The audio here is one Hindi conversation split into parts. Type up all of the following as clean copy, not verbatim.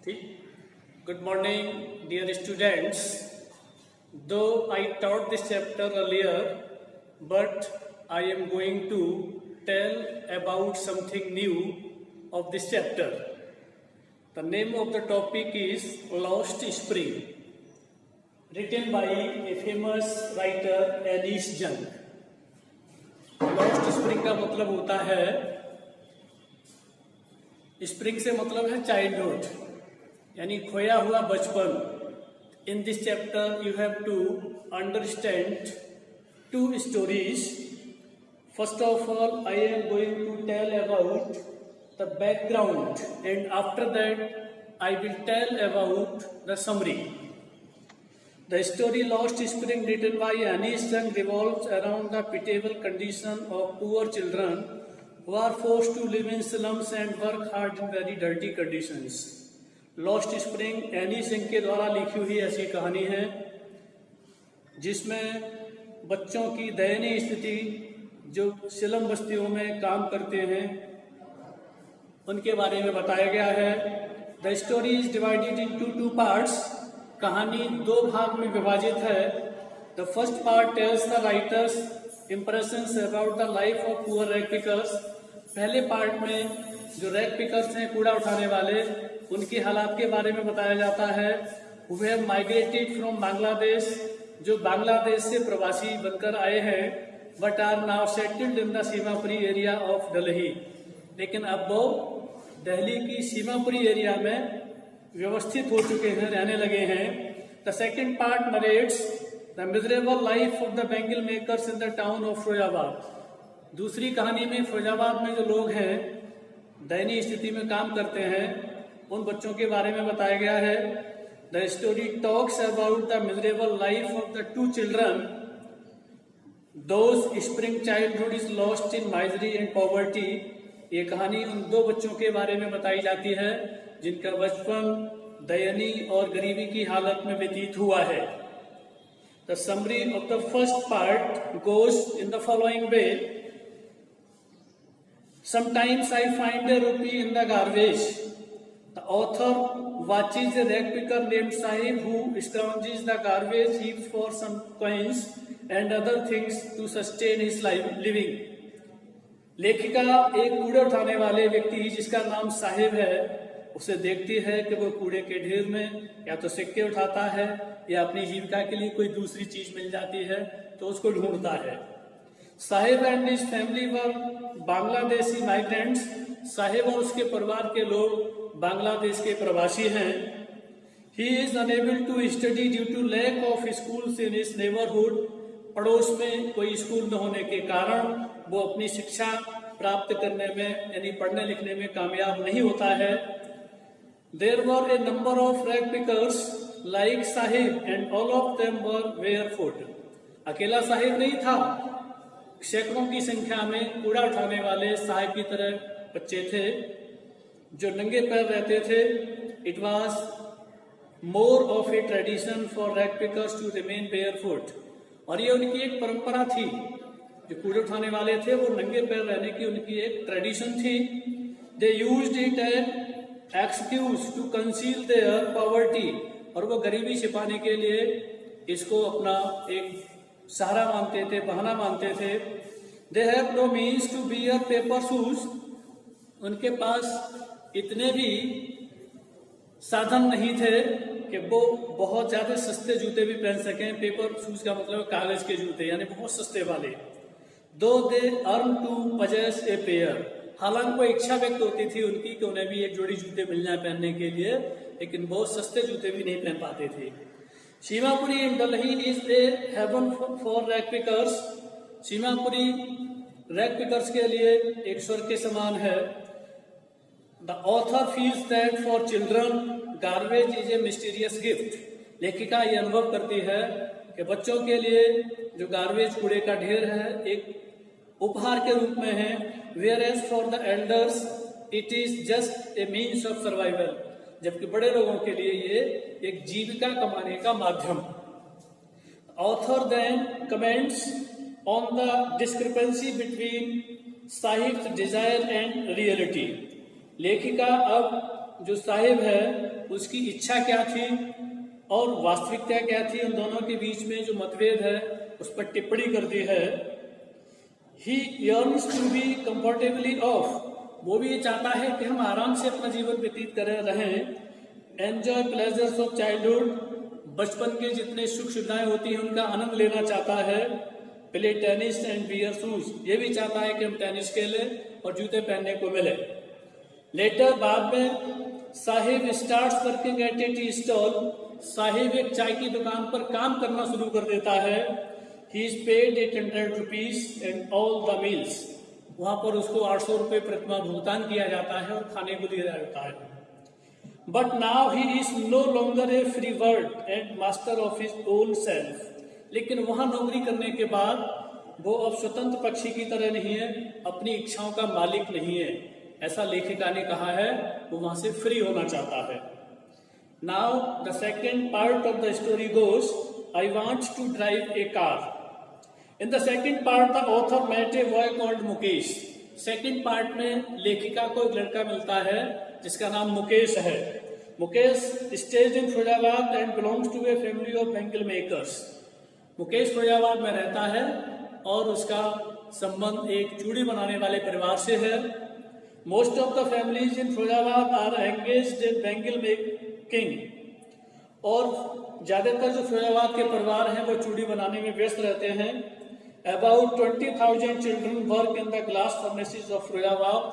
ठीक. Good morning, dear students. Though I taught this chapter earlier, but I am going to tell about something new of this chapter. The name of the topic is Lost Spring, written by a famous writer Alice Jung. Lost Spring का मतलब होता है, स्प्रिंग से मतलब है चाइल्डहुड, यानी खोया हुआ बचपन. In this chapter you have to understand two stories. First of all, I am going to tell about the background, and after that I will tell about the summary. The story Lost Spring, written by Alice Jung, revolves around the pitiable condition of poor children who are forced to live in slums and work hard in very dirty conditions. Lost spring एलिस जंग के द्वारा लिखी हुई ऐसी कहानी है जिसमें बच्चों की दयनीय स्थिति, जो स्लम बस्तियों में काम करते हैं, उनके बारे में बताया गया है. The story is divided in two parts. कहानी दो भाग में विभाजित है. The first part tells the writers impressions about the life of poor rag pickers. पहले पार्ट में जो रैग पिकर्स हैं, कूड़ा उठाने वाले, उनके हालात के बारे में बताया जाता है. Who have migrated from Bangladesh, जो बांग्लादेश से प्रवासी बनकर आए हैं, but are now settled in the Seemapuri area of Delhi. लेकिन अब वो दिल्ली की सीमापुरी एरिया में व्यवस्थित हो चुके हैं, रहने लगे हैं. The second part narrates the miserable life of the bangle makers in the town of Firozabad. दूसरी कहानी में फिरोजाबाद में जो लोग हैं, दयनीय स्थिति में काम करते हैं, उन बच्चों के बारे में बताया गया है. The story talks about the miserable life of the two children those spring childhood is lost in misery and poverty. ये कहानी उन दो बच्चों के बारे में बताई जाती है जिनका बचपन दयनीय और गरीबी की हालत में व्यतीत हुआ है. The summary of the first part goes in the following way. Sometimes I find a rupee in the garbage. The author watches a rag picker named Sahib who scrounges the garbage heaps for some coins and other things to sustain his living. लेखिका एक कूड़े उठाने वाले व्यक्ति जिसका नाम साहिब है, उसे देखती है कि वो कूड़े के ढेर में या तो सिक्के उठाता है या अपनी जीविका के लिए कोई दूसरी चीज मिल जाती है तो उसको ढूंढता है. Saheb and his family were Bangladeshi migrants. Saheb और उसके परिवार के लोग बांग्लादेश के प्रवासी हैं. He is unable to study due to lack of schools in his neighbourhood. पड़ोस में कोई स्कूल न होने के कारण वो अपनी शिक्षा प्राप्त करने में, यानी पढ़ने लिखने में कामयाब नहीं होता है. There were a number of rag pickers like Saheb and all of them were barefoot. अकेला साहिब नहीं था, सैकड़ों की संख्या में कूड़ा उठाने वाले साहिब की तरह बच्चे थे जो नंगे पैर रहते थे. It was more of a tradition for rag pickers to remain barefoot. और ये उनकी एक परंपरा थी. जो कूड़े उठाने वाले थे वो नंगे पैर रहने की उनकी एक ट्रेडिशन थी. They used it as excuse to conceal their poverty. और वो गरीबी छिपाने के लिए इसको अपना एक सहारा मानते थे, बहाना मानते थे. They have no means to bear paper shoes. उनके पास इतने भी साधन नहीं थे कि वो बहुत ज्यादा सस्ते जूते भी पहन सकें. पेपर शूज का मतलब कागज के जूते, यानी बहुत सस्ते वाले. Though they yearn to possess a pair. हालांकि वो इच्छा व्यक्त होती थी उनकी कि उन्हें भी एक जोड़ी जूते मिल जाए पहनने के लिए, लेकिन बहुत सस्ते जूते भी नहीं पहन पाते थे. Seemapuri in Delhi is a haven for rag pickers. Seemapuri rag pickers के लिए एक स्वर्ग के समान है. The author feels that for children garbage is a mysterious gift. लेखिका ये अनुभव करती है कि बच्चों के लिए जो गार्बेज, कूड़े का ढेर है, एक उपहार के रूप में है. Whereas for the elders it is just a means of survival. जबकि बड़े लोगों के लिए ये एक जीविका कमाने का माध्यम. Author then comments on the discrepancy between Saheb's desire and reality. लेखिका अब जो साहिब है उसकी इच्छा क्या थी और वास्तविकता क्या थी, उन दोनों के बीच में जो मतभेद है उस पर टिप्पणी करती है। He yearns to be comfortably off, वो भी ये चाहता है कि हम आराम से अपना जीवन व्यतीत करें रहें। एंजॉय प्लेजर्स ऑफ चाइल्डहुड, बचपन के जितने सुख सुविधाएं होती हैं उनका आनंद लेना चाहता है। Play tennis and wear shoes, ये भी चाहता है कि हम टेनिस खेलें और जूते पहनने को मिले। लेटर, बाद में, Sahib starts working at A tea stall, Sahib एक चाय की दुकान पर काम करना शुरू कर देता है। He is paid 800 rupees and all the meals, वहां पर उसको 800 रुपये प्रतिमाह भुगतान किया जाता है और खाने को दिया जाता है। But now he is no longer a free bird and master of his own self, लेकिन वहां नौकरी करने के बाद वो अब स्वतंत्र पक्षी की तरह नहीं है, अपनी इच्छाओं का मालिक नहीं है, ऐसा लेखिका ने कहा है। वो वहां से फ्री होना चाहता है। Now the second part of the story goes, I want to drive a car. In the second part, the author met a boy called Mukesh. Second part में लेखिका को एक लड़का मिलता है जिसका नाम मुकेश है। Mukesh stays in Firozabad and belongs to a family of bangle makers. Mukesh Firozabad में रहता है और उसका संबंध एक चूड़ी बनाने वाले परिवार से है। Most of the families in Firozabad are engaged in bangle making, और ज्यादातर जो फिरोजाबाद के परिवार हैं वो चूड़ी बनाने में व्यस्त रहते हैं। About 20,000 children work in the glass furnaces of Firozabad,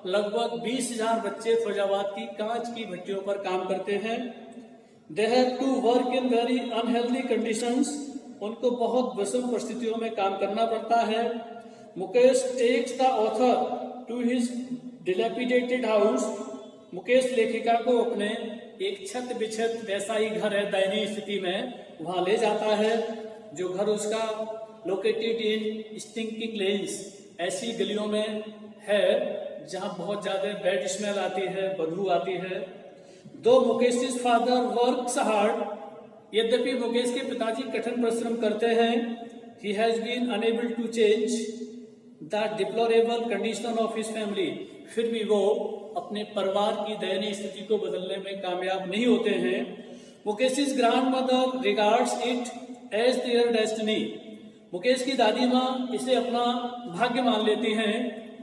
लगभग 20,000 बच्चे फिरोजाबाद की कांच की भट्टियों पर काम करते हैं। They have to work in very unhealthy conditions, उनको बहुत विषम परिस्थितियों में काम करना पड़ता है। Mukesh takes the author to his dilapidated house, Mukesh लेखिका को अपने एक छत बिछत वैसा ही घर है दयनीय स्थिति में, वहां ले जाता है। जो घर उसका लोकेटेड इन स्टिंकिंग लेन्स, ऐसी गलियों में है जहां बहुत ज्यादा बैड स्मेल आती है, बदबू आती है। दो मुकेश फादर वर्क्स हार्ड, यद्यपि मुकेश के पिताजी कठिन परिश्रम करते हैं। He has been unable to change the deplorable condition of his family, फिर भी वो अपने परिवार की दयनीय स्थिति को बदलने में कामयाब नहीं होते हैं। Mukesh grandmother regards it as their destiny, Mukesh की दादी माँ इसे अपना भाग्य मान लेती हैं।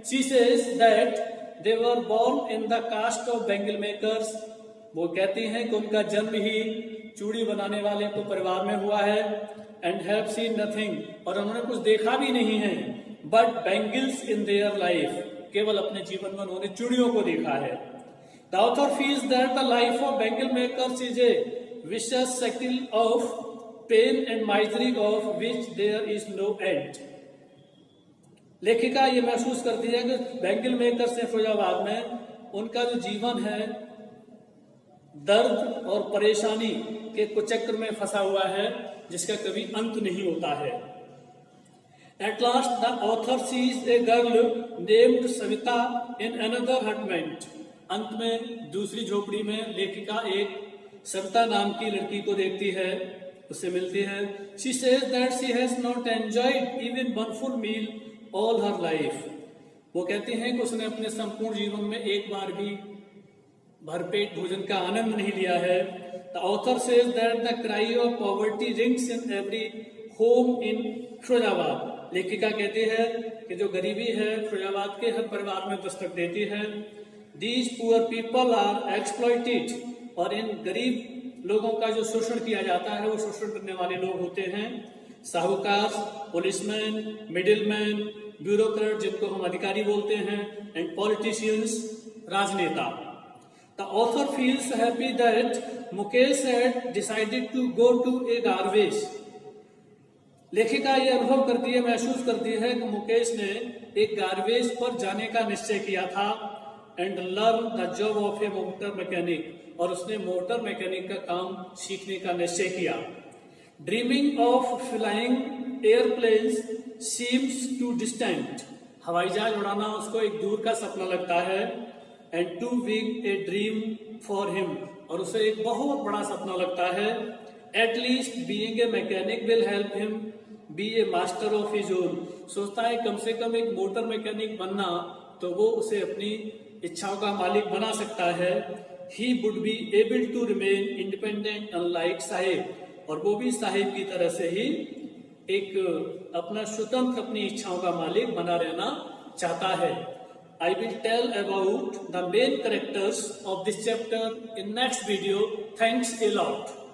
She says that they were born in the caste of bangle makers, वो कहती हैं कि उनका जन्म ही चूड़ी बनाने वाले को परिवार में हुआ है। एंड हैव सीन नथिंग, और उन्होंने कुछ देखा भी नहीं है, but bangles in their life, केवल अपने जीवन में उन्होंने चूड़ियों को देखा है। The author feels that the life of bangle makers is a vicious cycle of pain and misery of which there is no end. लेखिका ये महसूस करती है कि बैंगल मेकर्स ने फिरोजाबाद में उनका जो जीवन है दर्द और परेशानी के कुचक्र में फंसा हुआ है जिसका कभी अंत नहीं होता है। At last the author sees a girl named Savita in another hutment, अंत में दूसरी झोपड़ी में लेखिका एक सविता नाम की लड़की को देखती है, उससे मिलती है। She says that she has not enjoyed even one full meal all her life, वो कहती हैं कि उसने अपने संपूर्ण जीवन में एक बार भी भरपेट भोजन का आनंद नहीं लिया है। The author says that the cry of poverty rings in every home in Firozabad, लेखिका कहती है कि जो गरीबी है फिरोजाबाद के हर परिवार में दस्तक देती है। These poor people are exploited, और इन गरीब लोगों का जो शोषण किया जाता है वो शोषण करने वाले लोग होते हैं। साहूकार, पुलिसमैन, मिडिलमैन, ब्यूरोक्रेट जिनको हम अधिकारी बोलते हैं, एंड पॉलिटिशियंस, राजनेता। The author feels happy that Mukesh had decided to go to a garbage, लेखिका ये अनुभव करती है, महसूस करती है कि मुकेश ने एक गार्बेज पर जाने का निश्चय किया था। And learn the job of A motor mechanic, और उसने मोटर मैकेनिक का काम सीखने का निश्चय किया। Dreaming of flying aeroplanes seems too distant, हवाई जहाज उड़ाना उसको एक दूर का सपना लगता है। And too big a dream for him, और उसे एक बहुत बड़ा सपना लगता है। At least being a mechanic will help him be a master of his own, सोचता है कम से कम एक मोटर मैकेनिक बनना तो वो उसे अपनी इच्छाओं का मालिक बना सकता है। he would be able to remain independent unlike Sahib, और वो भी साहिब की तरह से ही एक अपना स्वतंत्र अपनी इच्छाओं का मालिक बना रहना चाहता है. I will tell about the main characters of this chapter in next video. Thanks a lot.